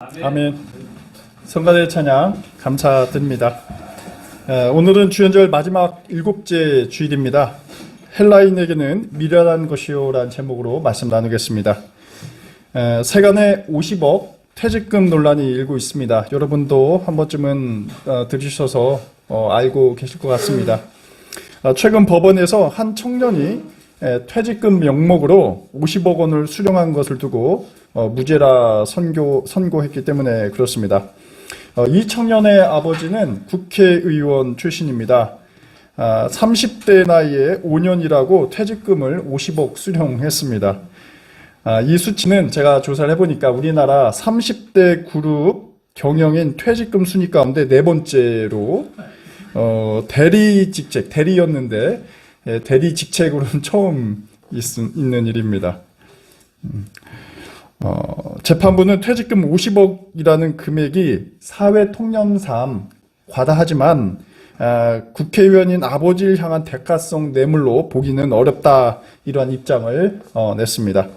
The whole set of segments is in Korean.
아멘. 성가대 찬양 감사드립니다. 오늘은 주연절 마지막 7째 주일입니다. 헬라인에게는 미련한 것이요라는 제목으로 말씀 나누겠습니다. 세간에 50억 퇴직금 논란이 일고 있습니다. 여러분도 한 번쯤은 들으셔서 알고 계실 것 같습니다. 최근 법원에서 한 청년이 퇴직금 명목으로 50억 원을 수령한 것을 두고 무죄라 선고했기 때문에 그렇습니다. 이 청년의 아버지는 국회의원 출신입니다. 30대 나이에 5년이라고 퇴직금을 50억 수령했습니다. 이 수치는 제가 조사를 해보니까 우리나라 30대 그룹 경영인 퇴직금 순위 가운데 네 번째로 대리였는데 대리 직책으로는 처음 있는 일입니다. 재판부는 퇴직금 50억이라는 금액이 사회 통념상 과다하지만 국회의원인 아버지를 향한 대가성 뇌물로 보기는 어렵다, 이러한 입장을 냈습니다.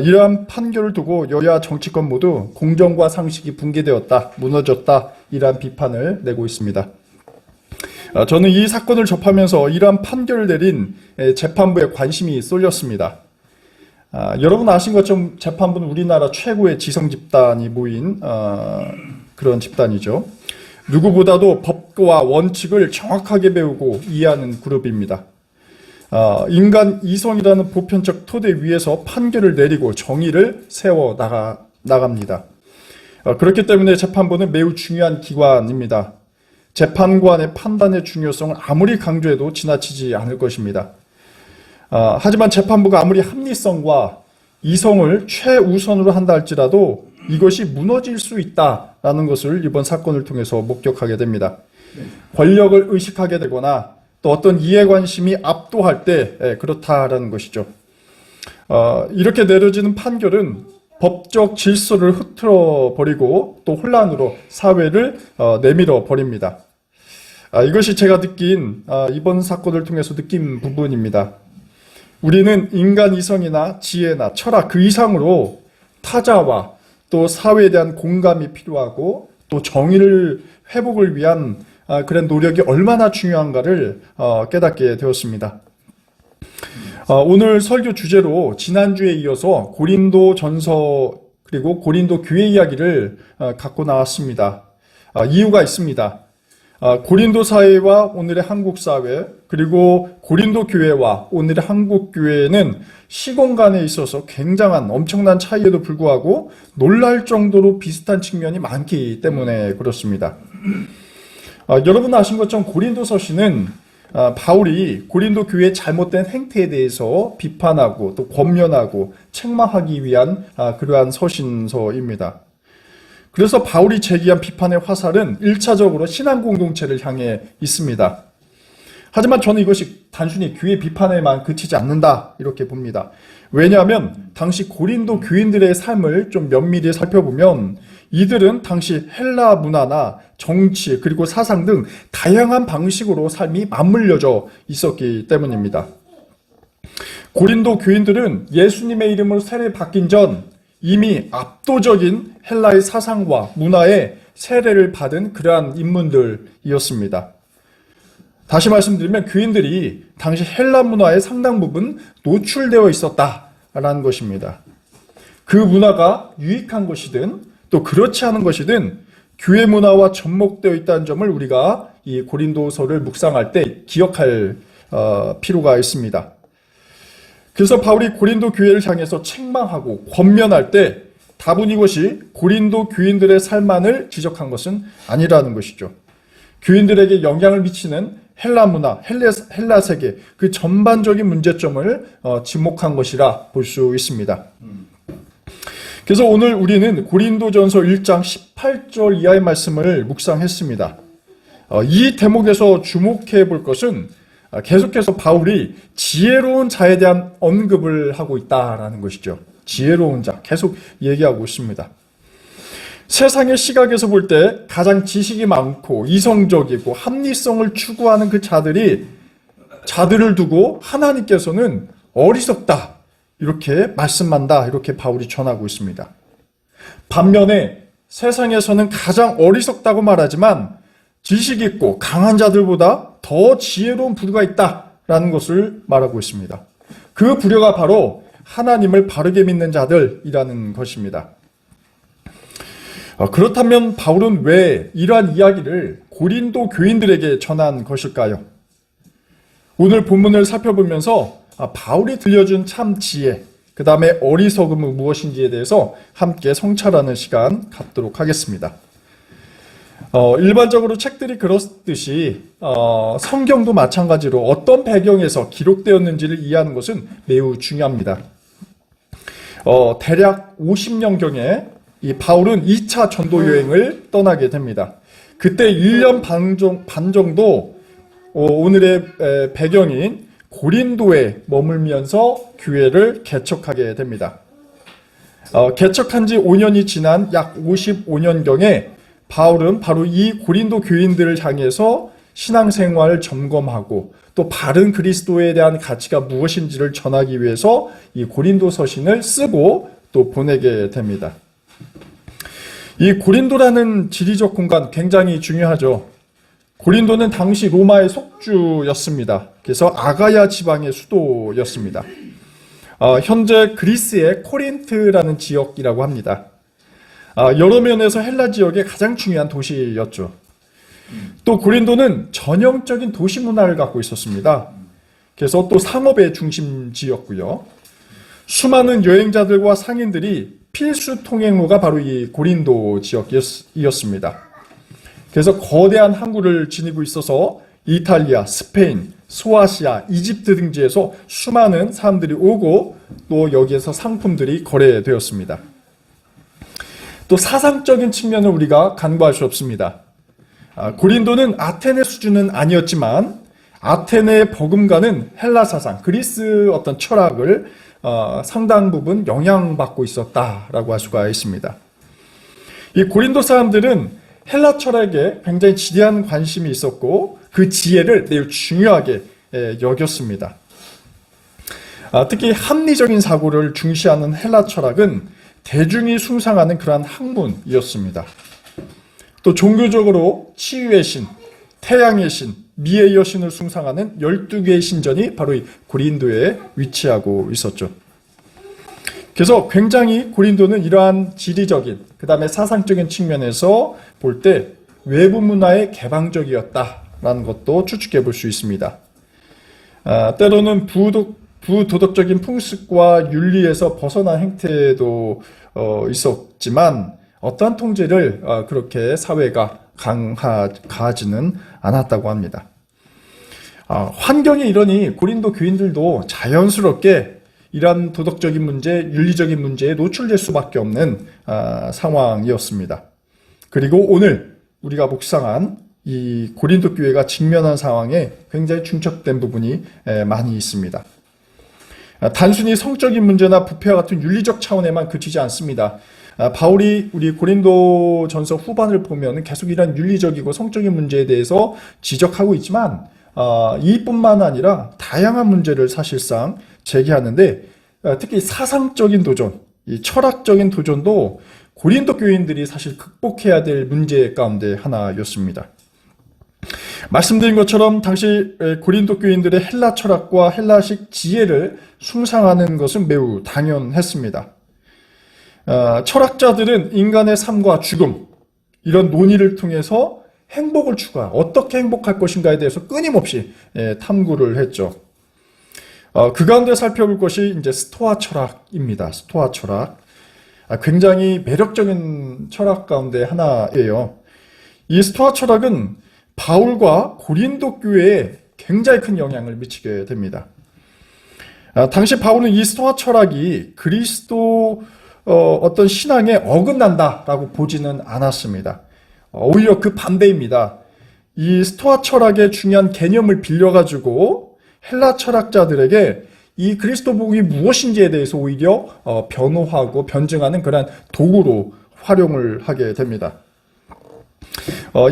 이러한 판결을 두고 여야 정치권 모두 공정과 상식이 붕괴되었다, 무너졌다, 이러한 비판을 내고 있습니다. 저는 이 사건을 접하면서 이러한 판결을 내린 재판부에 관심이 쏠렸습니다. 여러분 아신 것처럼 재판부는 우리나라 최고의 지성 집단이 모인 그런 집단이죠. 누구보다도 법과 원칙을 정확하게 배우고 이해하는 그룹입니다. 인간 이성이라는 보편적 토대 위에서 판결을 내리고 정의를 세워 나갑니다. 그렇기 때문에 재판부는 매우 중요한 기관입니다. 재판관의 판단의 중요성을 아무리 강조해도 지나치지 않을 것입니다. 하지만 재판부가 아무리 합리성과 이성을 최우선으로 한다 할지라도 이것이 무너질 수 있다라는 것을 이번 사건을 통해서 목격하게 됩니다. 권력을 의식하게 되거나 또 어떤 이해관심이 압도할 때 그렇다라는 것이죠. 이렇게 내려지는 판결은 법적 질서를 흐트러 버리고 또 혼란으로 사회를 내밀어 버립니다. 이것이 제가 느낀 이번 사건을 통해서 느낀 부분입니다. 우리는 인간 이성이나 지혜나 철학 그 이상으로 타자와 또 사회에 대한 공감이 필요하고 또 정의를 회복을 위한 그런 노력이 얼마나 중요한가를 깨닫게 되었습니다. 오늘 설교 주제로 지난주에 이어서 고린도전서 그리고 고린도 교회 이야기를 갖고 나왔습니다. 이유가 있습니다. 고린도 사회와 오늘의 한국 사회, 그리고 고린도 교회와 오늘의 한국 교회는 시공간에 있어서 굉장한 엄청난 차이에도 불구하고 놀랄 정도로 비슷한 측면이 많기 때문에 그렇습니다. 여러분 아신 것처럼 고린도서시는 바울이 고린도 교회의 잘못된 행태에 대해서 비판하고 또 권면하고 책망하기 위한 그러한 서신서입니다. 그래서 바울이 제기한 비판의 화살은 1차적으로 신앙 공동체를 향해 있습니다. 하지만 저는 이것이 단순히 교회 비판에만 그치지 않는다, 이렇게 봅니다. 왜냐하면 당시 고린도 교인들의 삶을 좀 면밀히 살펴보면 이들은 당시 헬라 문화나 정치 그리고 사상 등 다양한 방식으로 삶이 맞물려져 있었기 때문입니다. 고린도 교인들은 예수님의 이름으로 세례 받긴 전 이미 압도적인 헬라의 사상과 문화에 세례를 받은 그러한 인물들이었습니다. 다시 말씀드리면 교인들이 당시 헬라 문화의 상당 부분 노출되어 있었다라는 것입니다. 그 문화가 유익한 것이든 또 그렇지 않은 것이든 교회 문화와 접목되어 있다는 점을 우리가 이 고린도서를 묵상할 때 기억할 필요가 있습니다. 그래서 바울이 고린도 교회를 향해서 책망하고 권면할 때 답은 이것이 고린도 교인들의 삶만을 지적한 것은 아니라는 것이죠. 교인들에게 영향을 미치는 헬라 문화, 헬라 세계 그 전반적인 문제점을 지목한 것이라 볼 수 있습니다. 그래서 오늘 우리는 고린도전서 1장 18절 이하의 말씀을 묵상했습니다. 이 대목에서 주목해 볼 것은 계속해서 바울이 지혜로운 자에 대한 언급을 하고 있다라는 것이죠. 지혜로운 자 계속 얘기하고 있습니다. 세상의 시각에서 볼 때 가장 지식이 많고 이성적이고 합리성을 추구하는 그 자들을 두고 하나님께서는 어리석다, 이렇게 말씀한다, 이렇게 바울이 전하고 있습니다. 반면에 세상에서는 가장 어리석다고 말하지만 지식 있고 강한 자들보다 더 지혜로운 부류가 있다라는 것을 말하고 있습니다. 그 부류가 바로 하나님을 바르게 믿는 자들이라는 것입니다. 그렇다면 바울은 왜 이러한 이야기를 고린도 교인들에게 전한 것일까요? 오늘 본문을 살펴보면서 바울이 들려준 참 지혜, 그 다음에 어리석음은 무엇인지에 대해서 함께 성찰하는 시간 갖도록 하겠습니다. 일반적으로 책들이 그렇듯이 성경도 마찬가지로 어떤 배경에서 기록되었는지를 이해하는 것은 매우 중요합니다. 대략 50년경에 이 바울은 2차 전도 여행을 떠나게 됩니다. 그때 1년 반 정도 오늘의 배경인 고린도에 머물면서 교회를 개척하게 됩니다. 개척한 지 5년이 지난 약 55년경에 바울은 바로 이 고린도 교인들을 향해서 신앙생활을 점검하고 또 바른 그리스도에 대한 가치가 무엇인지를 전하기 위해서 이 고린도 서신을 쓰고 또 보내게 됩니다. 이 고린도라는 지리적 공간 굉장히 중요하죠. 고린도는 당시 로마의 속주였습니다. 그래서 아가야 지방의 수도였습니다. 현재 그리스의 코린트라는 지역이라고 합니다. 여러 면에서 헬라 지역의 가장 중요한 도시였죠. 또 고린도는 전형적인 도시 문화를 갖고 있었습니다. 그래서 또 상업의 중심지였고요. 수많은 여행자들과 상인들이 필수 통행로가 바로 이 고린도 지역이었습니다. 그래서 거대한 항구를 지니고 있어서 이탈리아, 스페인, 소아시아, 이집트 등지에서 수많은 사람들이 오고 또 여기에서 상품들이 거래되었습니다. 또 사상적인 측면을 우리가 간과할 수 없습니다. 고린도는 아테네 수준은 아니었지만 아테네의 버금가는 헬라 사상, 그리스 어떤 철학을 상당 부분 영향받고 있었다라고 할 수가 있습니다. 이 고린도 사람들은 헬라 철학에 굉장히 지대한 관심이 있었고 그 지혜를 매우 중요하게 여겼습니다. 특히 합리적인 사고를 중시하는 헬라 철학은 대중이 숭상하는 그러한 학문이었습니다. 또 종교적으로 치유의 신, 태양의 신, 미의 여신을 숭상하는 12개의 신전이 바로 이 고린도에 위치하고 있었죠. 그래서 굉장히 고린도는 이러한 지리적인, 그 다음에 사상적인 측면에서 볼 때 외부 문화에 개방적이었다라는 것도 추측해 볼 수 있습니다. 때로는 부도덕적인 풍습과 윤리에서 벗어난 행태도 있었지만 어떠한 통제를 그렇게 사회가 강하지는 않았다고 합니다. 환경이 이러니 고린도 교인들도 자연스럽게 이러한 도덕적인 문제, 윤리적인 문제에 노출될 수밖에 없는 상황이었습니다. 그리고 오늘 우리가 묵상한 이 고린도 교회가 직면한 상황에 굉장히 중첩된 부분이 많이 있습니다. 단순히 성적인 문제나 부패와 같은 윤리적 차원에만 그치지 않습니다. 바울이 우리 고린도 전서 후반을 보면 계속 이런 윤리적이고 성적인 문제에 대해서 지적하고 있지만 이뿐만 아니라 다양한 문제를 사실상 제기하는데 특히 사상적인 도전, 이 철학적인 도전도 고린도 교인들이 사실 극복해야 될 문제 가운데 하나였습니다. 말씀드린 것처럼 당시 고린도 교인들의 헬라 철학과 헬라식 지혜를 숭상하는 것은 매우 당연했습니다. 철학자들은 인간의 삶과 죽음, 이런 논의를 통해서 행복을 추구하, 어떻게 행복할 것인가에 대해서 끊임없이 탐구를 했죠. 그 가운데 살펴볼 것이 이제 스토아 철학입니다. 스토아 철학. 굉장히 매력적인 철학 가운데 하나예요. 이 스토아 철학은 바울과 고린도 교회에 굉장히 큰 영향을 미치게 됩니다. 당시 바울은 이 스토아 철학이 그리스도 어떤 신앙에 어긋난다라고 보지는 않았습니다. 오히려 그 반대입니다. 이 스토아 철학의 중요한 개념을 빌려가지고 헬라 철학자들에게 이 그리스도 복음이 무엇인지에 대해서 오히려 변호하고 변증하는 그런 도구로 활용을 하게 됩니다.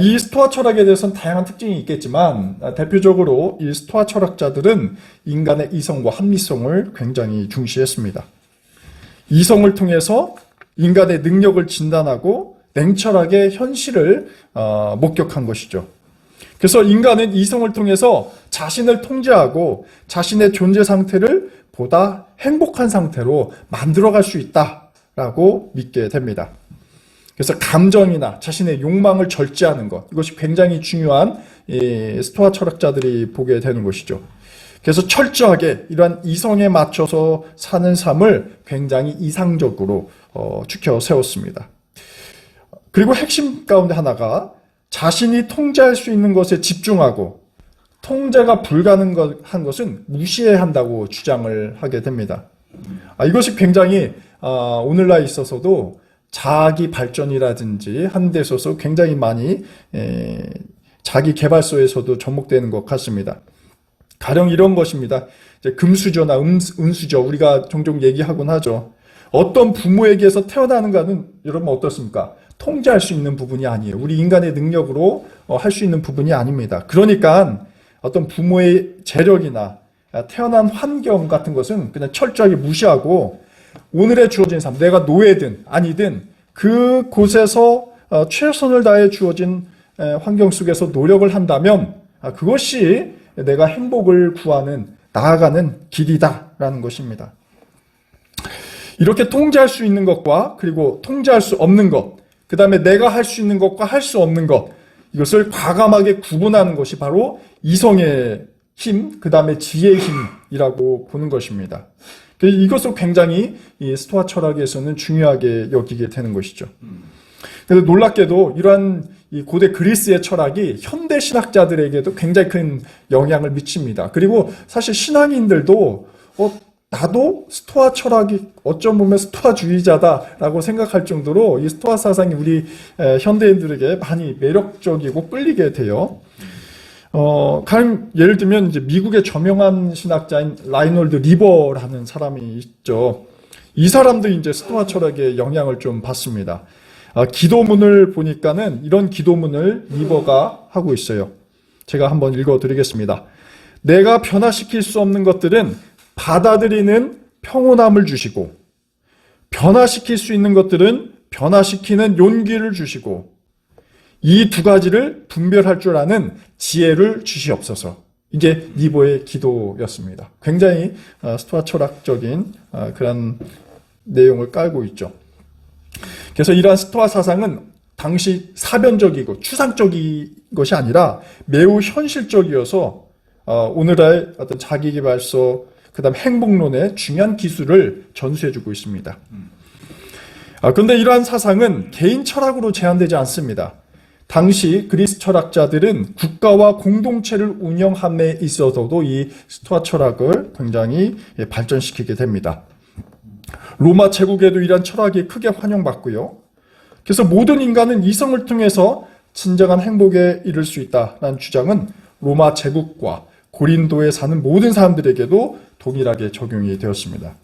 이 스토아 철학에 대해서는 다양한 특징이 있겠지만 대표적으로 이 스토아 철학자들은 인간의 이성과 합리성을 굉장히 중시했습니다. 이성을 통해서 인간의 능력을 진단하고 냉철하게 현실을 목격한 것이죠. 그래서 인간은 이성을 통해서 자신을 통제하고 자신의 존재 상태를 보다 행복한 상태로 만들어갈 수 있다라고 믿게 됩니다. 그래서 감정이나 자신의 욕망을 절제하는 것, 이것이 굉장히 중요한 스토아 철학자들이 보게 되는 것이죠. 그래서 철저하게 이러한 이성에 맞춰서 사는 삶을 굉장히 이상적으로 추켜 세웠습니다. 그리고 핵심 가운데 하나가 자신이 통제할 수 있는 것에 집중하고 통제가 불가능한 것은 무시해야 한다고 주장을 하게 됩니다. 이것이 굉장히 오늘날에 있어서도 자기 발전이라든지 하는 데 있어서 굉장히 많이 자기 개발서에서도 접목되는 것 같습니다. 가령 이런 것입니다. 이제 금수저나 은수저 우리가 종종 얘기하곤 하죠. 어떤 부모에게서 태어나는 것은 여러분 어떻습니까? 통제할 수 있는 부분이 아니에요. 우리 인간의 능력으로 할 수 있는 부분이 아닙니다. 그러니까 어떤 부모의 재력이나 태어난 환경 같은 것은 그냥 철저하게 무시하고 오늘의 주어진 삶, 내가 노예든 아니든 그곳에서 최선을 다해 주어진 환경 속에서 노력을 한다면 그것이 내가 행복을 구하는 나아가는 길이다라는 것입니다. 이렇게 통제할 수 있는 것과 그리고 통제할 수 없는 것, 그 다음에 내가 할 수 있는 것과 할 수 없는 것, 이것을 과감하게 구분하는 것이 바로 이성의 힘, 그 다음에 지혜의 힘이라고 보는 것입니다. 이것을 굉장히 이 스토아 철학에서는 중요하게 여기게 되는 것이죠. 그래서 놀랍게도 이러한 이 고대 그리스의 철학이 현대 신학자들에게도 굉장히 큰 영향을 미칩니다. 그리고 사실 신앙인들도 나도 스토아 철학이 어쩜 보면 스토아주의자다라고 생각할 정도로 이 스토아 사상이 우리 현대인들에게 많이 매력적이고 끌리게 돼요. 가령 예를 들면 이제 미국의 저명한 신학자인 라이놀드 리버라는 사람이 있죠. 이 사람도 이제 스토아 철학의 영향을 좀 받습니다. 기도문을 보니까는 이런 기도문을 리버가 하고 있어요. 제가 한번 읽어드리겠습니다. 내가 변화시킬 수 없는 것들은 받아들이는 평온함을 주시고, 변화시킬 수 있는 것들은 변화시키는 용기를 주시고, 이 두 가지를 분별할 줄 아는 지혜를 주시옵소서. 이게 리버의 기도였습니다. 굉장히 스토아 철학적인 그런 내용을 깔고 있죠. 그래서 이러한 스토아 사상은 당시 사변적이고 추상적인 것이 아니라 매우 현실적이어서 오늘의 어떤 자기계발서, 그 다음 행복론의 중요한 기술을 전수해주고 있습니다. 그런데 이러한 사상은 개인 철학으로 제한되지 않습니다. 당시 그리스 철학자들은 국가와 공동체를 운영함에 있어서도 이 스토아 철학을 굉장히 발전시키게 됩니다. 로마 제국에도 이러한 철학이 크게 환영받고요. 그래서 모든 인간은 이성을 통해서 진정한 행복에 이를 수 있다는 주장은 로마 제국과 고린도에 사는 모든 사람들에게도 동일하게 적용이 되었습니다.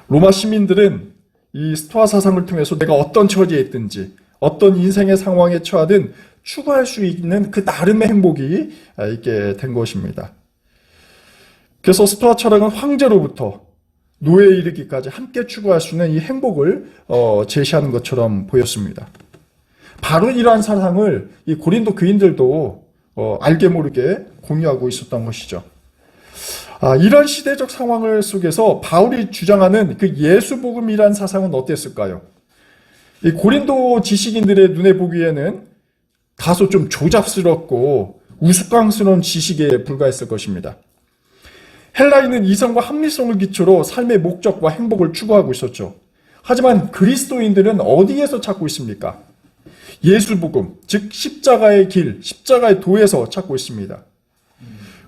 로마 시민들은 이 스토아 사상을 통해서 내가 어떤 처지에 있든지 어떤 인생의 상황에 처하든 추구할 수 있는 그 나름의 행복이 있게 된 것입니다. 그래서 스토아 철학은 황제로부터 노예에 이르기까지 함께 추구할 수 있는 이 행복을 제시하는 것처럼 보였습니다. 바로 이러한 사상을 이 고린도 교인들도 알게 모르게 공유하고 있었던 것이죠. 이런 시대적 상황을 속에서 바울이 주장하는 그 예수복음이란 사상은 어땠을까요? 이 고린도 지식인들의 눈에 보기에는 다소 좀 조잡스럽고 우스꽝스러운 지식에 불과했을 것입니다. 헬라인은 이성과 합리성을 기초로 삶의 목적과 행복을 추구하고 있었죠. 하지만 그리스도인들은 어디에서 찾고 있습니까? 예수복음, 즉 십자가의 길, 십자가의 도에서 찾고 있습니다.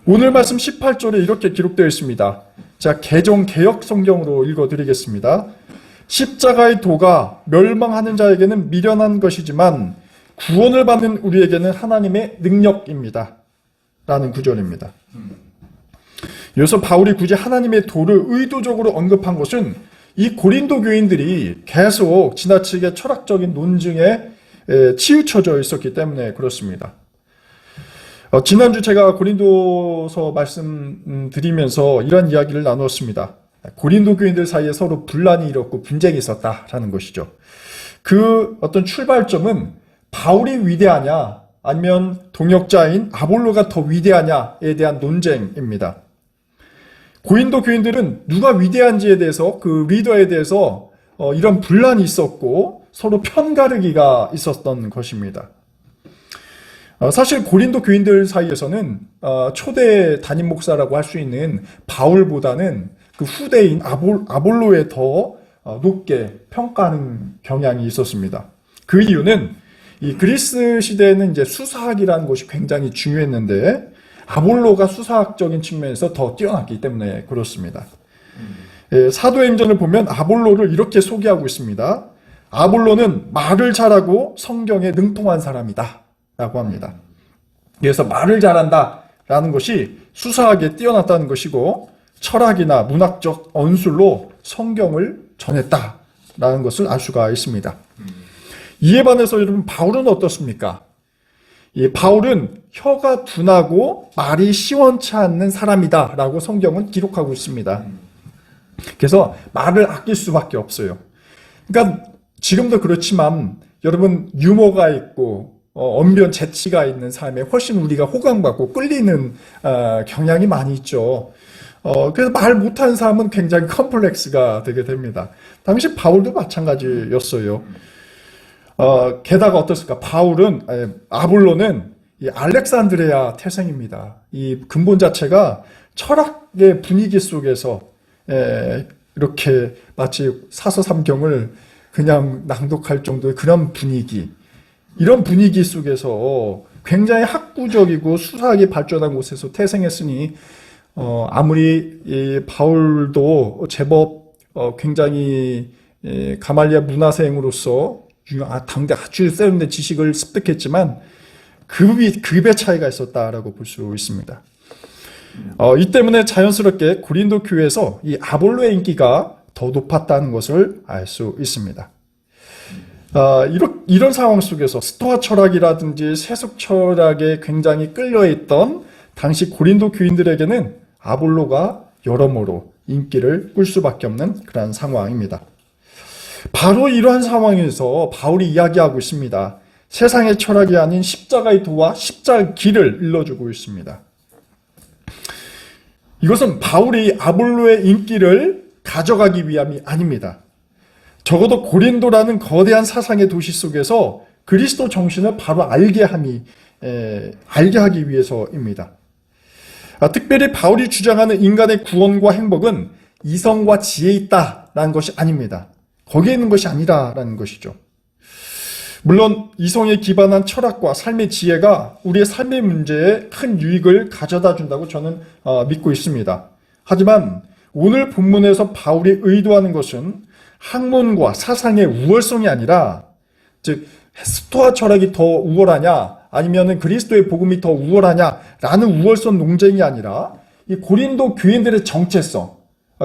오늘 말씀 18절에 이렇게 기록되어 있습니다. 자, 개정 개역 성경으로 읽어드리겠습니다. 십자가의 도가 멸망하는 자에게는 미련한 것이지만 구원을 받는 우리에게는 하나님의 능력입니다. 라는 구절입니다. 여기서 바울이 굳이 하나님의 도를 의도적으로 언급한 것은 이 고린도 교인들이 계속 지나치게 철학적인 논증에 치우쳐져 있었기 때문에 그렇습니다. 지난주 제가 고린도서 말씀드리면서 이런 이야기를 나누었습니다. 고린도 교인들 사이에 서로 분란이 일었고 분쟁이 있었다라는 것이죠. 그 어떤 출발점은 바울이 위대하냐 아니면 동역자인 아볼로가 더 위대하냐에 대한 논쟁입니다. 고린도 교인들은 누가 위대한지에 대해서 그 리더에 대해서 이런 분란이 있었고 서로 편가르기가 있었던 것입니다. 사실 고린도 교인들 사이에서는 초대 담임 목사라고 할 수 있는 바울보다는 그 후대인 아볼로에 더 높게 평가하는 경향이 있었습니다. 그 이유는 이 그리스 시대에는 이제 수사학이라는 것이 굉장히 중요했는데 아볼로가 수사학적인 측면에서 더 뛰어났기 때문에 그렇습니다. 사도행전을 보면 아볼로를 이렇게 소개하고 있습니다. 아볼로는 말을 잘하고 성경에 능통한 사람이다 라고 합니다. 그래서 말을 잘한다 라는 것이 수사학에 뛰어났다는 것이고 철학이나 문학적 언술로 성경을 전했다 라는 것을 알 수가 있습니다. 이에 반해서 여러분 바울은 어떻습니까? 이 바울은 혀가 둔하고 말이 시원치 않는 사람이다 라고 성경은 기록하고 있습니다. 그래서 말을 아낄 수밖에 없어요. 그러니까 지금도 그렇지만 여러분 유머가 있고 언변 재치가 있는 삶에 훨씬 우리가 호감받고 끌리는 경향이 많이 있죠. 그래서 말 못하는 사람은 굉장히 컴플렉스가 되게 됩니다. 당시 바울도 마찬가지였어요. 게다가 어떻습니까? 아볼로는 이 알렉산드리아 태생입니다. 이 근본 자체가 철학의 분위기 속에서 이렇게 마치 사서삼경을 그냥 낭독할 정도의 그런 분위기, 이런 분위기 속에서 굉장히 학구적이고 수사학이 발전한 곳에서 태생했으니 아무리 이 바울도 제법 굉장히 가말리아 문화생으로서 당대 아주 세련된 지식을 습득했지만 급의 차이가 있었다라고 볼 수 있습니다. 이 때문에 자연스럽게 고린도 교회에서 이 아볼로의 인기가 더 높았다는 것을 알 수 있습니다. 이런 상황 속에서 스토아 철학이라든지 세속 철학에 굉장히 끌려있던 당시 고린도 교인들에게는 아볼로가 여러모로 인기를 끌 수밖에 없는 그런 상황입니다. 바로 이러한 상황에서 바울이 이야기하고 있습니다. 세상의 철학이 아닌 십자가의 도와 십자가의 길을 일러주고 있습니다. 이것은 바울이 아볼로의 인기를 가져가기 위함이 아닙니다. 적어도 고린도라는 거대한 사상의 도시 속에서 그리스도 정신을 바로 알게 하기 위해서입니다. 특별히 바울이 주장하는 인간의 구원과 행복은 이성과 지혜에 있다라는 것이 아닙니다. 거기에 있는 것이 아니라는 것이죠. 물론 이성에 기반한 철학과 삶의 지혜가 우리의 삶의 문제에 큰 유익을 가져다 준다고 저는 믿고 있습니다. 하지만 오늘 본문에서 바울이 의도하는 것은 학문과 사상의 우월성이 아니라, 즉 스토아 철학이 더 우월하냐 아니면 그리스도의 복음이 더 우월하냐라는 우월성 논쟁이 아니라 이 고린도 교인들의 정체성,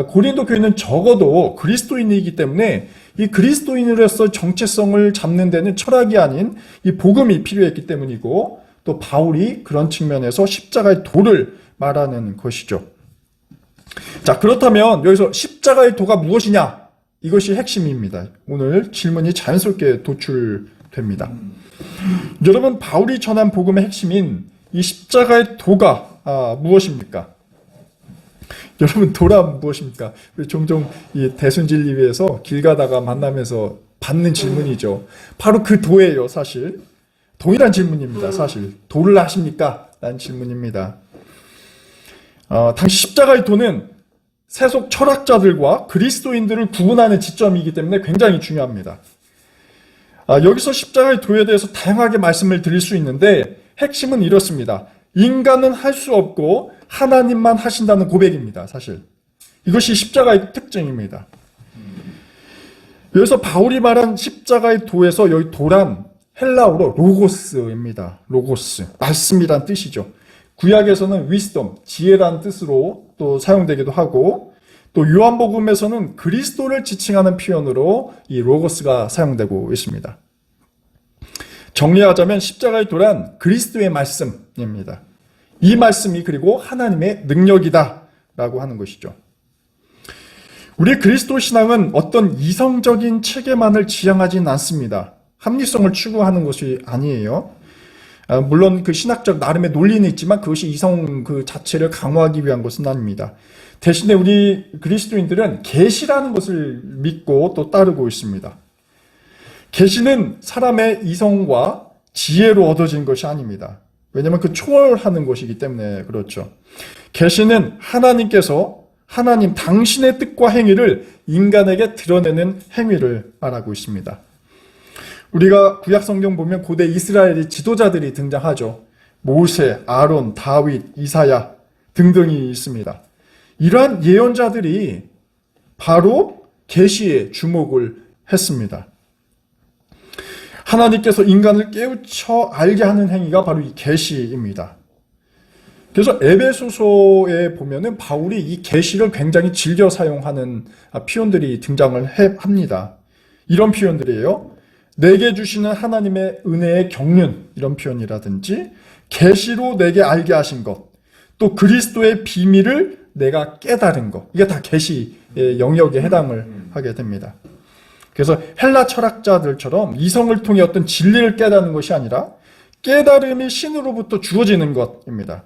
고린도 교인은 적어도 그리스도인이기 때문에 이 그리스도인으로서 정체성을 잡는 데는 철학이 아닌 이 복음이 필요했기 때문이고, 또 바울이 그런 측면에서 십자가의 도를 말하는 것이죠. 자, 그렇다면 여기서 십자가의 도가 무엇이냐? 이것이 핵심입니다. 오늘 질문이 자연스럽게 도출됩니다. 여러분, 바울이 전한 복음의 핵심인 이 십자가의 도가 무엇입니까? 여러분, 도라 무엇입니까? 종종 이 대순진리회에서 길 가다가 만나면서 받는 질문이죠. 바로 그 도예요, 사실. 동일한 질문입니다, 사실. 도를 아십니까? 라는 질문입니다. 당시 십자가의 도는 세속 철학자들과 그리스도인들을 구분하는 지점이기 때문에 굉장히 중요합니다. 여기서 십자가의 도에 대해서 다양하게 말씀을 드릴 수 있는데 핵심은 이렇습니다. 인간은 할 수 없고 하나님만 하신다는 고백입니다, 사실. 이것이 십자가의 특징입니다. 여기서 바울이 말한 십자가의 도에서 여기 도란 헬라어로 로고스입니다. 로고스, 말씀이란 뜻이죠. 구약에서는 wisdom, 지혜라는 뜻으로 또 사용되기도 하고, 또 요한복음에서는 그리스도를 지칭하는 표현으로 이 로고스가 사용되고 있습니다. 정리하자면 십자가의 도란 그리스도의 말씀입니다. 이 말씀이 그리고 하나님의 능력이다 라고 하는 것이죠. 우리 그리스도 신앙은 어떤 이성적인 체계만을 지향하진 않습니다. 합리성을 추구하는 것이 아니에요. 물론 그 신학적 나름의 논리는 있지만 그것이 이성 그 자체를 강화하기 위한 것은 아닙니다. 대신에 우리 그리스도인들은 계시라는 것을 믿고 또 따르고 있습니다. 계시는 사람의 이성과 지혜로 얻어진 것이 아닙니다. 왜냐하면 그 초월하는 것이기 때문에 그렇죠. 계시는 하나님께서 하나님 당신의 뜻과 행위를 인간에게 드러내는 행위를 말하고 있습니다. 우리가 구약 성경 보면 고대 이스라엘의 지도자들이 등장하죠. 모세, 아론, 다윗, 이사야 등등이 있습니다. 이러한 예언자들이 바로 계시에 주목을 했습니다. 하나님께서 인간을 깨우쳐 알게 하는 행위가 바로 이 계시입니다. 그래서 에베소서에 보면은 바울이 이 계시를 굉장히 즐겨 사용하는 표현들이 등장을 합니다. 이런 표현들이에요. 내게 주시는 하나님의 은혜의 경륜, 이런 표현이라든지 계시로 내게 알게 하신 것, 또 그리스도의 비밀을 내가 깨달은 것, 이게 다 계시의 영역에 해당을 하게 됩니다. 그래서 헬라 철학자들처럼 이성을 통해 어떤 진리를 깨닫는 것이 아니라 깨달음이 신으로부터 주어지는 것입니다.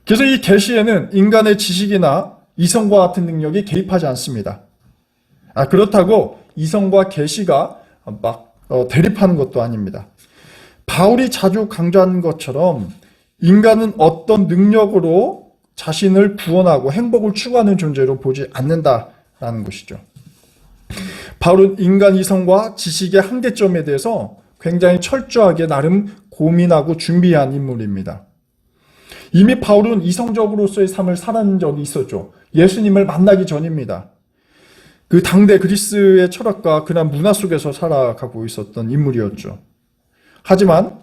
그래서 이 계시에는 인간의 지식이나 이성과 같은 능력이 개입하지 않습니다. 그렇다고 이성과 계시가 막 대립하는 것도 아닙니다. 바울이 자주 강조하는 것처럼 인간은 어떤 능력으로 자신을 구원하고 행복을 추구하는 존재로 보지 않는다라는 것이죠. 바울은 인간 이성과 지식의 한계점에 대해서 굉장히 철저하게 나름 고민하고 준비한 인물입니다. 이미 바울은 이성적으로서의 삶을 살아낸 적이 있었죠. 예수님을 만나기 전입니다. 그 당대 그리스의 철학과 그런 문화 속에서 살아가고 있었던 인물이었죠. 하지만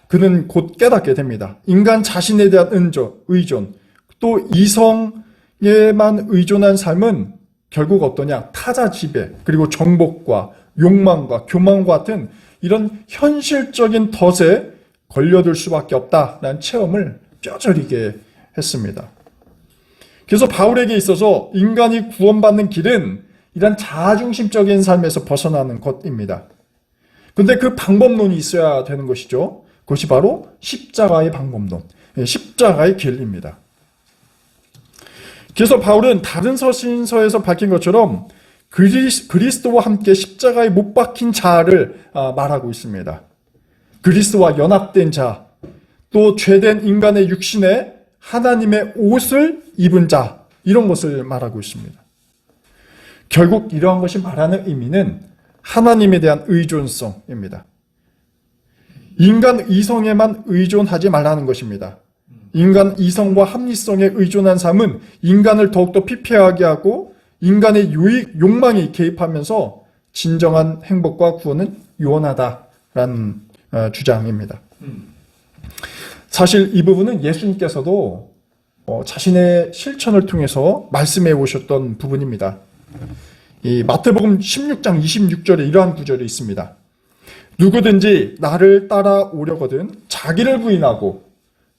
그는 곧 깨닫게 됩니다. 인간 자신에 대한 의존, 또 이성에만 의존한 삶은 결국 어떠냐? 타자 지배, 그리고 정복과 욕망과 교만과 같은 이런 현실적인 덫에 걸려들 수밖에 없다라는 체험을 뼈저리게 했습니다. 그래서 바울에게 있어서 인간이 구원받는 길은 이런 자아중심적인 삶에서 벗어나는 것입니다. 근데 그 방법론이 있어야 되는 것이죠. 그것이 바로 십자가의 방법론, 십자가의 길입니다. 그래서 바울은 다른 서신서에서 밝힌 것처럼 그리스도와 함께 십자가에 못 박힌 자를 말하고 있습니다. 그리스도와 연합된 자, 또 죄된 인간의 육신에 하나님의 옷을 입은 자, 이런 것을 말하고 있습니다. 결국 이러한 것이 말하는 의미는 하나님에 대한 의존성입니다. 인간 이성에만 의존하지 말라는 것입니다. 인간 이성과 합리성에 의존한 삶은 인간을 더욱더 피폐하게 하고 인간의 욕망이 개입하면서 진정한 행복과 구원은 요원하다라는 주장입니다. 사실 이 부분은 예수님께서도 자신의 실천을 통해서 말씀해 오셨던 부분입니다. 이 마태복음 16장 26절에 이러한 구절이 있습니다. 누구든지 나를 따라오려거든 자기를 부인하고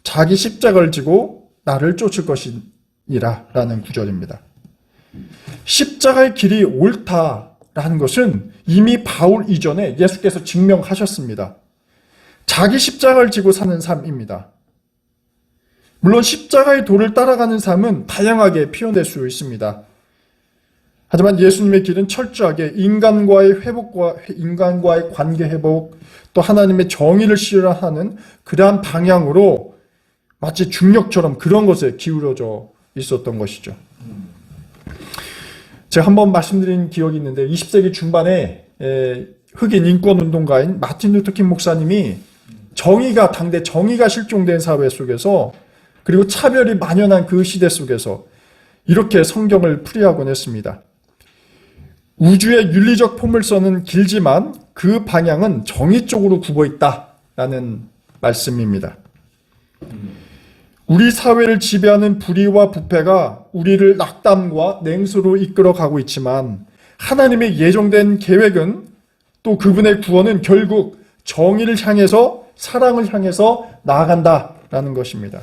자기 십자가를 지고 나를 쫓을 것이니라 라는 구절입니다. 십자가의 길이 옳다라는 것은 이미 바울 이전에 예수께서 증명하셨습니다. 자기 십자가를 지고 사는 삶입니다. 물론 십자가의 도를 따라가는 삶은 다양하게 표현될 수 있습니다. 하지만 예수님의 길은 철저하게 인간과의 회복과 인간과의 관계 회복, 또 하나님의 정의를 실현하는 그러한 방향으로 마치 중력처럼 그런 것에 기울어져 있었던 것이죠. 제가 한번 말씀드린 기억이 있는데 20세기 중반에 흑인 인권운동가인 마틴 루터킹 목사님이 당대 정의가 실종된 사회 속에서 그리고 차별이 만연한 그 시대 속에서 이렇게 성경을 풀이하곤 했습니다. 우주의 윤리적 포물선은 길지만 그 방향은 정의 쪽으로 굽어 있다라는 말씀입니다. 우리 사회를 지배하는 불의와 부패가 우리를 낙담과 냉소로 이끌어가고 있지만 하나님의 예정된 계획은 또 그분의 구원은 결국 정의를 향해서 사랑을 향해서 나아간다라는 것입니다.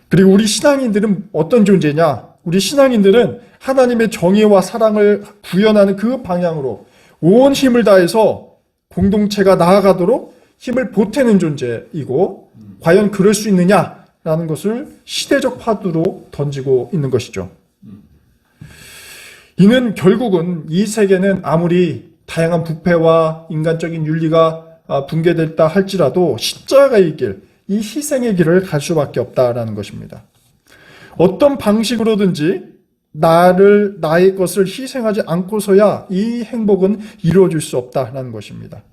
그리고 우리 신앙인들은 어떤 존재냐? 우리 신앙인들은 하나님의 정의와 사랑을 구현하는 그 방향으로 온 힘을 다해서 공동체가 나아가도록 힘을 보태는 존재이고, 과연 그럴 수 있느냐라는 것을 시대적 화두로 던지고 있는 것이죠. 이는 결국은 이 세계는 아무리 다양한 부패와 인간적인 윤리가 붕괴됐다 할지라도 십자가의 길, 이 희생의 길을 갈 수밖에 없다라는 것입니다. 어떤 방식으로든지 나의 것을 희생하지 않고서야 이 행복은 이루어질 수 없다라는 것입니다.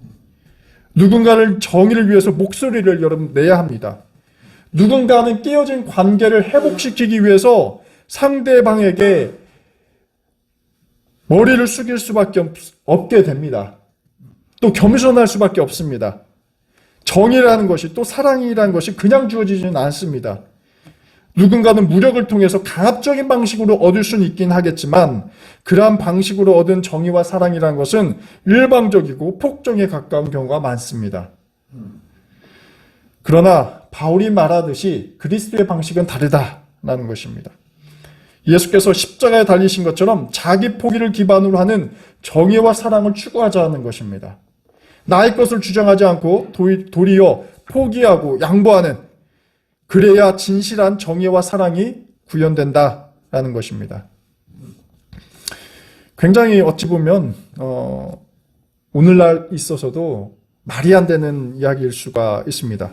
누군가를 정의를 위해서 목소리를 여러분 내야 합니다. 누군가는 깨어진 관계를 회복시키기 위해서 상대방에게 머리를 숙일 수밖에 없게 됩니다. 또 겸손할 수밖에 없습니다. 정의라는 것이, 또 사랑이라는 것이 그냥 주어지지는 않습니다. 누군가는 무력을 통해서 강압적인 방식으로 얻을 수는 있긴 하겠지만, 그러한 방식으로 얻은 정의와 사랑이라는 것은 일방적이고 폭정에 가까운 경우가 많습니다. 그러나 바울이 말하듯이 그리스도의 방식은 다르다라는 것입니다. 예수께서 십자가에 달리신 것처럼 자기 포기를 기반으로 하는 정의와 사랑을 추구하자는 것입니다. 나의 것을 주장하지 않고 도리어 포기하고 양보하는, 그래야 진실한 정의와 사랑이 구현된다라는 것입니다. 굉장히 어찌 보면 오늘날 있어서도 말이 안 되는 이야기일 수가 있습니다.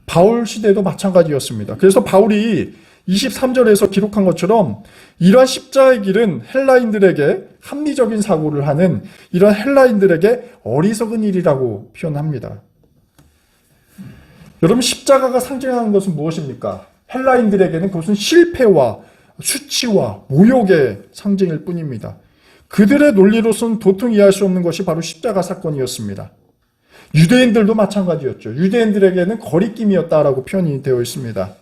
바울 시대도 마찬가지였습니다. 그래서 바울이 23절에서 기록한 것처럼 이러한 십자가의 길은 헬라인들에게 합리적인 사고를 하는 이런 헬라인들에게 어리석은 일이라고 표현합니다. 여러분, 십자가가 상징하는 것은 무엇입니까? 헬라인들에게는 그것은 실패와 수치와 모욕의 상징일 뿐입니다. 그들의 논리로서는 도통 이해할 수 없는 것이 바로 십자가 사건이었습니다. 유대인들도 마찬가지였죠. 유대인들에게는 거리낌이었다라고 표현이 되어 있습니다.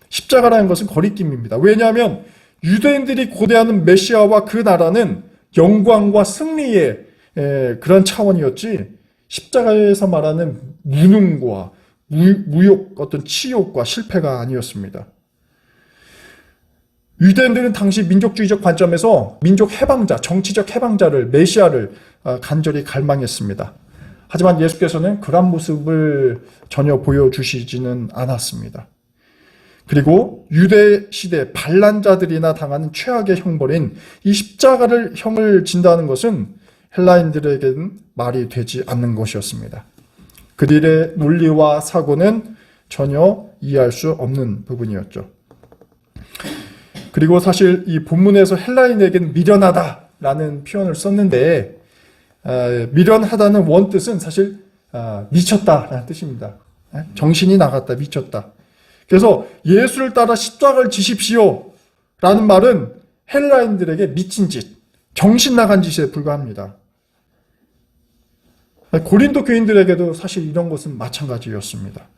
십자가라는 것은 거리낌입니다. 왜냐하면 유대인들이 고대하는 메시아와 그 나라는 영광과 승리의 그런 차원이었지, 십자가에서 말하는 무능과 무욕, 어떤 치욕과 실패가 아니었습니다. 유대인들은 당시 민족주의적 관점에서 민족 해방자, 정치적 해방자를, 메시아를 간절히 갈망했습니다. 하지만 예수께서는 그런 모습을 전혀 보여주시지는 않았습니다. 그리고 유대 시대 반란자들이나 당하는 최악의 형벌인 이 십자가를 형을 진다는 것은 헬라인들에게는 말이 되지 않는 것이었습니다. 그들의 논리와 사고는 전혀 이해할 수 없는 부분이었죠. 그리고 사실 이 본문에서 헬라인에게는 미련하다라는 표현을 썼는데, 미련하다는 원뜻은 사실 미쳤다라는 뜻입니다. 정신이 나갔다, 미쳤다. 그래서 예수를 따라 십자가를 지십시오 라는 말은 헬라인들에게 미친 짓, 정신 나간 짓에 불과합니다. 고린도 교인들에게도 사실 이런 것은 마찬가지였습니다.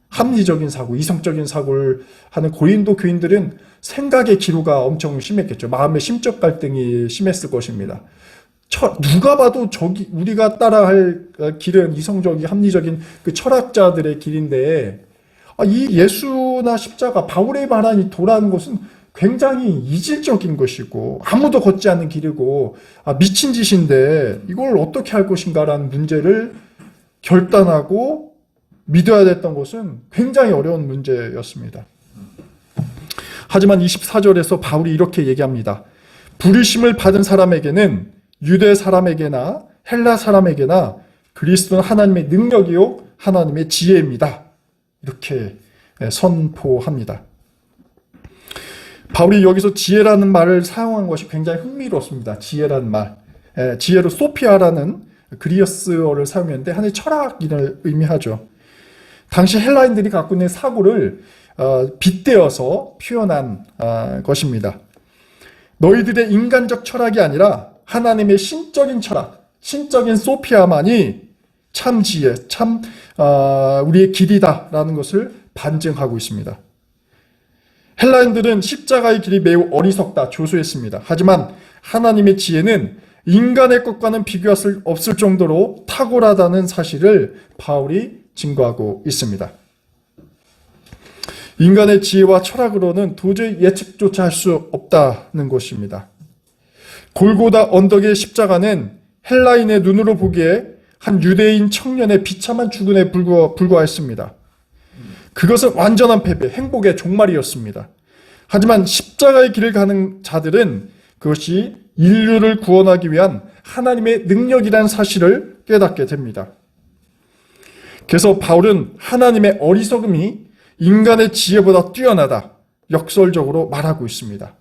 합리적인 사고, 이성적인 사고를 하는 고린도 교인들은 생각의 기류가 엄청 심했겠죠. 마음의 심적 갈등이 심했을 것입니다. 누가 봐도 우리가 따라할 길은 이성적인, 합리적인 그 철학자들의 길인데, 이 예수나 십자가, 바울의 말한 이 도라는 것은 굉장히 이질적인 것이고 아무도 걷지 않는 길이고 미친 짓인데 이걸 어떻게 할 것인가라는 문제를 결단하고 믿어야 됐던 것은 굉장히 어려운 문제였습니다. 하지만 24절에서 바울이 이렇게 얘기합니다. 부르심을 받은 사람에게는, 유대 사람에게나 헬라 사람에게나 그리스도는 하나님의 능력이요 하나님의 지혜입니다. 이렇게 선포합니다. 바울이 여기서 지혜라는 말을 사용한 것이 굉장히 흥미롭습니다. 지혜라는 말. 지혜로 소피아라는 그리스어를 사용했는데 하나의 철학을 의미하죠. 당시 헬라인들이 갖고 있는 사고를 빗대어서 표현한 것입니다. 너희들의 인간적 철학이 아니라 하나님의 신적인 철학, 신적인 소피아만이 참 지혜, 참 우리의 길이다라는 것을 반증하고 있습니다. 헬라인들은 십자가의 길이 매우 어리석다, 조소했습니다. 하지만 하나님의 지혜는 인간의 것과는 비교할 수 없을 정도로 탁월하다는 사실을 바울이 증거하고 있습니다. 인간의 지혜와 철학으로는 도저히 예측조차 할 수 없다는 것입니다. 골고다 언덕의 십자가는 헬라인의 눈으로 보기에 한 유대인 청년의 비참한 죽음에 불과했습니다. 그것은 완전한 패배, 행복의 종말이었습니다. 하지만 십자가의 길을 가는 자들은 그것이 인류를 구원하기 위한 하나님의 능력이라는 사실을 깨닫게 됩니다. 그래서 바울은 하나님의 어리석음이 인간의 지혜보다 뛰어나다, 역설적으로 말하고 있습니다.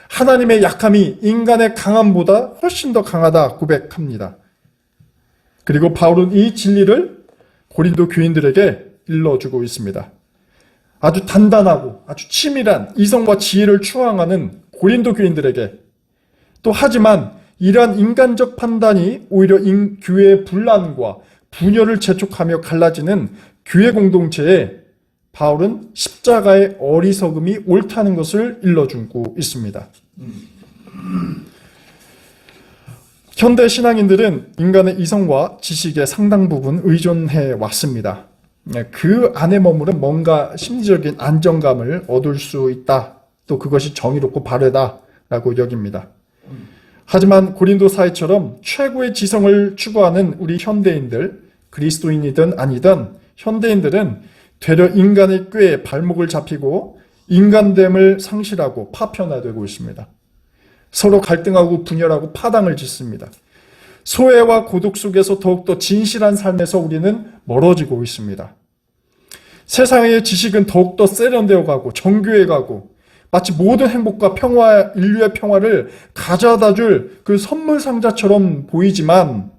하나님의 약함이 인간의 강함보다 훨씬 더 강하다 고백합니다. 그리고 바울은 이 진리를 고린도 교인들에게 일러주고 있습니다. 아주 단단하고 아주 치밀한 이성과 지혜를 추앙하는 고린도 교인들에게, 또 하지만 이러한 인간적 판단이 오히려 교회의 분란과 분열을 재촉하며 갈라지는 교회 공동체에 바울은 십자가의 어리석음이 옳다는 것을 일러주고 있습니다. 현대 신앙인들은 인간의 이성과 지식에 상당 부분 의존해 왔습니다. 그 안에 머무른 뭔가 심리적인 안정감을 얻을 수 있다, 또 그것이 정의롭고 바르다라고 여깁니다. 하지만 고린도 사회처럼 최고의 지성을 추구하는 우리 현대인들, 그리스도인이든 아니든 현대인들은 되려 인간의 꾀에 발목을 잡히고 인간됨을 상실하고 파편화되고 있습니다. 서로 갈등하고 분열하고 파당을 짓습니다. 소외와 고독 속에서 더욱더 진실한 삶에서 우리는 멀어지고 있습니다. 세상의 지식은 더욱더 세련되어 가고 정교해 가고 마치 모든 행복과 평화, 인류의 평화를 가져다 줄 그 선물 상자처럼 보이지만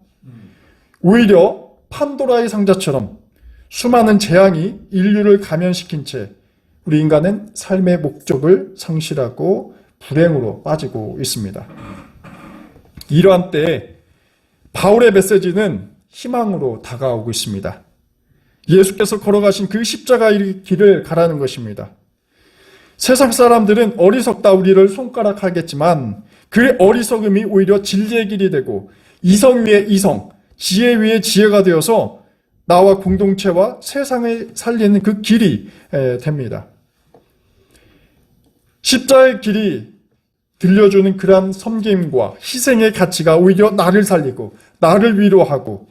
오히려 판도라의 상자처럼 수많은 재앙이 인류를 가면시킨 채 우리 인간은 삶의 목적을 상실하고 불행으로 빠지고 있습니다. 이러한 때에 바울의 메시지는 희망으로 다가오고 있습니다. 예수께서 걸어가신 그 십자가의 길을 가라는 것입니다. 세상 사람들은 어리석다 우리를 손가락하겠지만 그 어리석음이 오히려 진리의 길이 되고 이성 위에 이성, 지혜 위에 지혜가 되어서 나와 공동체와 세상을 살리는 그 길이 됩니다. 십자가의 길이 들려주는 그러한 섬김과 희생의 가치가 오히려 나를 살리고 나를 위로하고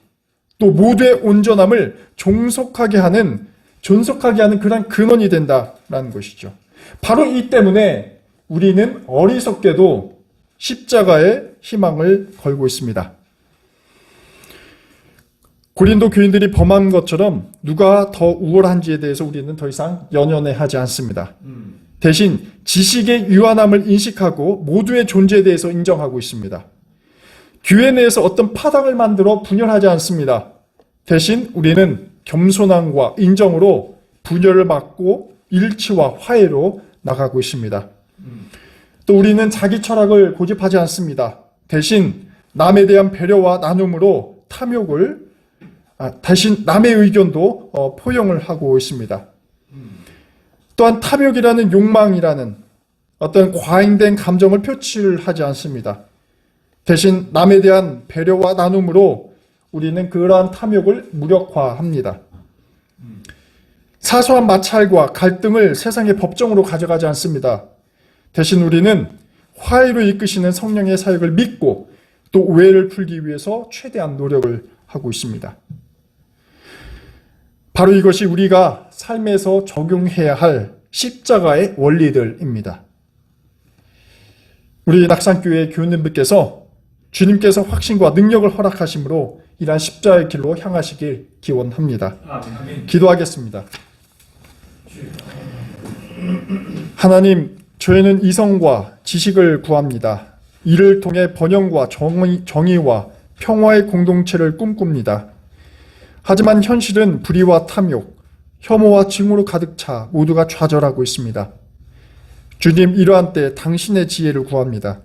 또 모두의 온전함을 존속하게 하는 그러한 근원이 된다라는 것이죠. 바로 이 때문에 우리는 어리석게도 십자가의 희망을 걸고 있습니다. 고린도 교인들이 범한 것처럼 누가 더 우월한지에 대해서 우리는 더 이상 연연해하지 않습니다. 대신 지식의 유한함을 인식하고 모두의 존재에 대해서 인정하고 있습니다. 교회 내에서 어떤 파당을 만들어 분열하지 않습니다. 대신 우리는 겸손함과 인정으로 분열을 막고 일치와 화해로 나가고 있습니다. 또 우리는 자기 철학을 고집하지 않습니다. 대신 남에 대한 배려와 나눔으로 대신 남의 의견도 포용을 하고 있습니다. 또한 탐욕이라는 욕망이라는 어떤 과잉된 감정을 표출을 하지 않습니다. 대신 남에 대한 배려와 나눔으로 우리는 그러한 탐욕을 무력화합니다. 사소한 마찰과 갈등을 세상의 법정으로 가져가지 않습니다. 대신 우리는 화해로 이끄시는 성령의 사역을 믿고 또 오해를 풀기 위해서 최대한 노력을 하고 있습니다. 바로 이것이 우리가 삶에서 적용해야 할 십자가의 원리들입니다. 우리 낙산교회 교우님들께서 주님께서 확신과 능력을 허락하심으로 이러한 십자가의 길로 향하시길 기원합니다. 기도하겠습니다. 하나님, 저희는 이성과 지식을 구합니다. 이를 통해 번영과 정의와 평화의 공동체를 꿈꿉니다. 하지만 현실은 불의와 탐욕, 혐오와 증오로 가득 차 모두가 좌절하고 있습니다. 주님, 이러한 때 당신의 지혜를 구합니다.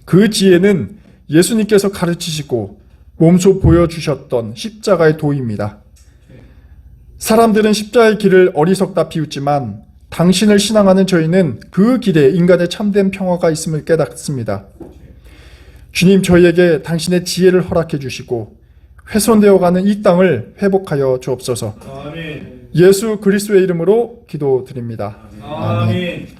그 지혜는 예수님께서 가르치시고 몸소 보여주셨던 십자가의 도입니다. 사람들은 십자가의 길을 어리석다 비웃지만 당신을 신앙하는 저희는 그 길에 인간의 참된 평화가 있음을 깨닫습니다. 주님, 저희에게 당신의 지혜를 허락해 주시고 훼손되어가는 이 땅을 회복하여 주옵소서. 아멘. 예수 그리스도의 이름으로 기도드립니다. 아멘.